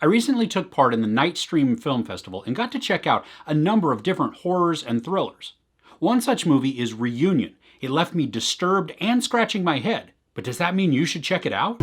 I recently took part in the Nightstream Film Festival and got to check out a number of different horrors and thrillers. One such movie is Reunion. It left me disturbed and scratching my head. But does that mean you should check it out?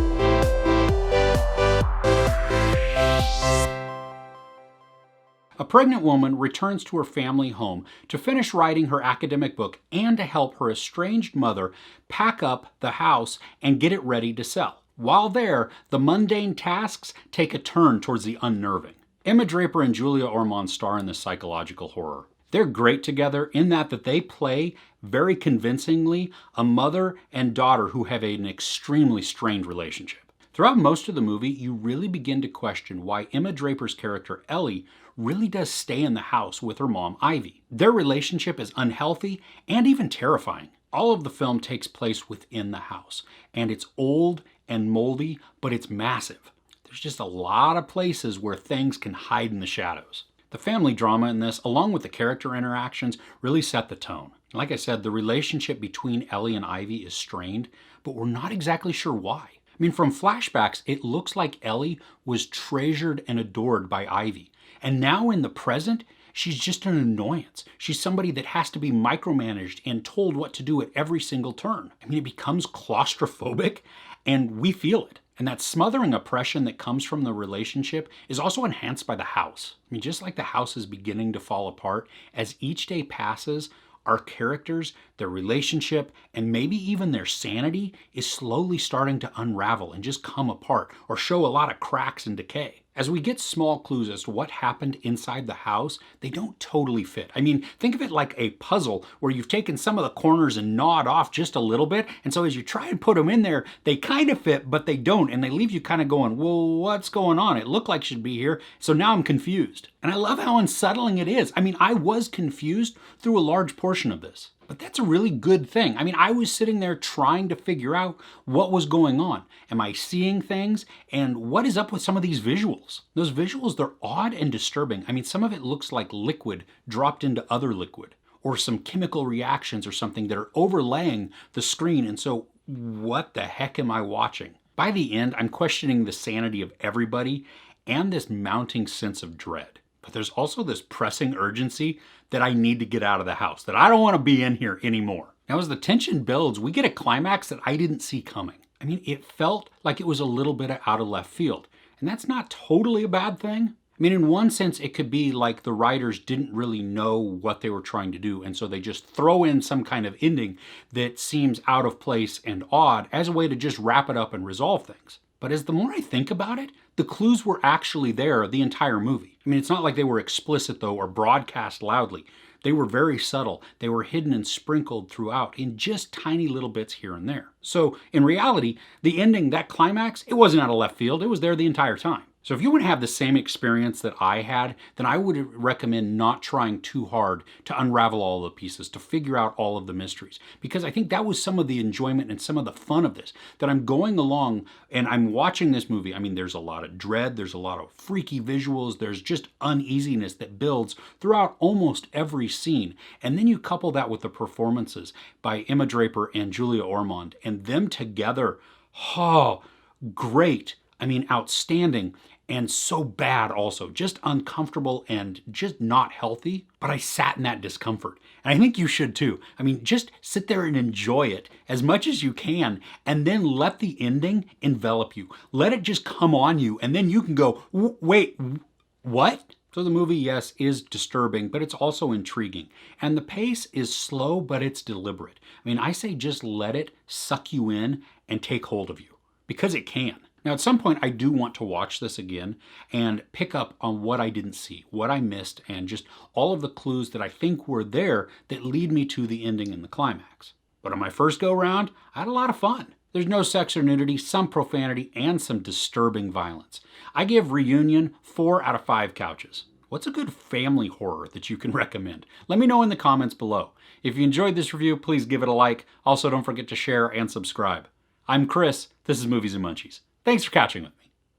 A pregnant woman returns to her family home to finish writing her academic book and to help her estranged mother pack up the house and get it ready to sell. While there, the mundane tasks take a turn towards the unnerving. Emma Draper and Julia Ormond star in this psychological horror. They're great together in that they play very convincingly a mother and daughter who have an extremely strained relationship. Throughout most of the movie, you really begin to question why Emma Draper's character Ellie really does stay in the house with her mom Ivy. Their relationship is unhealthy and even terrifying. All of the film takes place within the house, and it's old and moldy, but it's massive. There's just a lot of places where things can hide in the shadows. The family drama in this, along with the character interactions, really set the tone. Like I said, the relationship between Ellie and Ivy is strained, but we're not exactly sure why. I mean, from flashbacks, it looks like Ellie was treasured and adored by Ivy. And now in the present, she's just an annoyance. She's somebody that has to be micromanaged and told what to do at every single turn. I mean, it becomes claustrophobic, and we feel it. And that smothering oppression that comes from the relationship is also enhanced by the house. I mean, just like the house is beginning to fall apart, as each day passes, our characters, their relationship, and maybe even their sanity is slowly starting to unravel and just come apart or show a lot of cracks and decay. As we get small clues as to what happened inside the house, they don't totally fit. I mean, think of it like a puzzle where you've taken some of the corners and gnawed off just a little bit, and so as you try and put them in there, they kind of fit, but they don't, and they leave you kind of going, well, what's going on? It looked like it should be here, so now I'm confused. And I love how unsettling it is. I mean, I was confused through a large portion of this. But that's a really good thing. I mean, I was sitting there trying to figure out what was going on. Am I seeing things? And what is up with some of these visuals? Those visuals, they're odd and disturbing. I mean, some of it looks like liquid dropped into other liquid, or some chemical reactions or something that are overlaying the screen. And so what the heck am I watching? By the end, I'm questioning the sanity of everybody and this mounting sense of dread. But there's also this pressing urgency that I need to get out of the house, that I don't want to be in here anymore. Now, as the tension builds, we get a climax that I didn't see coming. I mean, it felt like it was a little bit out of left field. And that's not totally a bad thing. I mean, in one sense, it could be like the writers didn't really know what they were trying to do, and so they just throw in some kind of ending that seems out of place and odd as a way to just wrap it up and resolve things. But as the more I think about it, the clues were actually there the entire movie. I mean, it's not like they were explicit, though, or broadcast loudly. They were very subtle. They were hidden and sprinkled throughout in just tiny little bits here and there. So, in reality, the ending, that climax, it wasn't out of left field. It was there the entire time. So if you want to have the same experience that I had, then I would recommend not trying too hard to unravel all the pieces, to figure out all of the mysteries. Because I think that was some of the enjoyment and some of the fun of this, that I'm going along and I'm watching this movie. I mean, there's a lot of dread, there's a lot of freaky visuals, there's just uneasiness that builds throughout almost every scene. And then you couple that with the performances by Emma Draper and Julia Ormond, and them together, oh, great. I mean, outstanding. And so bad also, just uncomfortable and just not healthy. But I sat in that discomfort. And I think you should too. I mean, just sit there and enjoy it as much as you can, and then let the ending envelop you. Let it just come on you, and then you can go, wait, what? So the movie, yes, is disturbing, but it's also intriguing. And the pace is slow, but it's deliberate. I mean, I say just let it suck you in and take hold of you, because it can. Now, at some point, I do want to watch this again and pick up on what I didn't see, what I missed, and just all of the clues that I think were there that lead me to the ending and the climax. But on my first go-round, I had a lot of fun. There's no sex or nudity, some profanity, and some disturbing violence. I give Reunion 4 out of 5 couches. What's a good family horror that you can recommend? Let me know in the comments below. If you enjoyed this review, please give it a like. Also, don't forget to share and subscribe. I'm Chris. This is Movies and Munchies. Thanks for catching with me.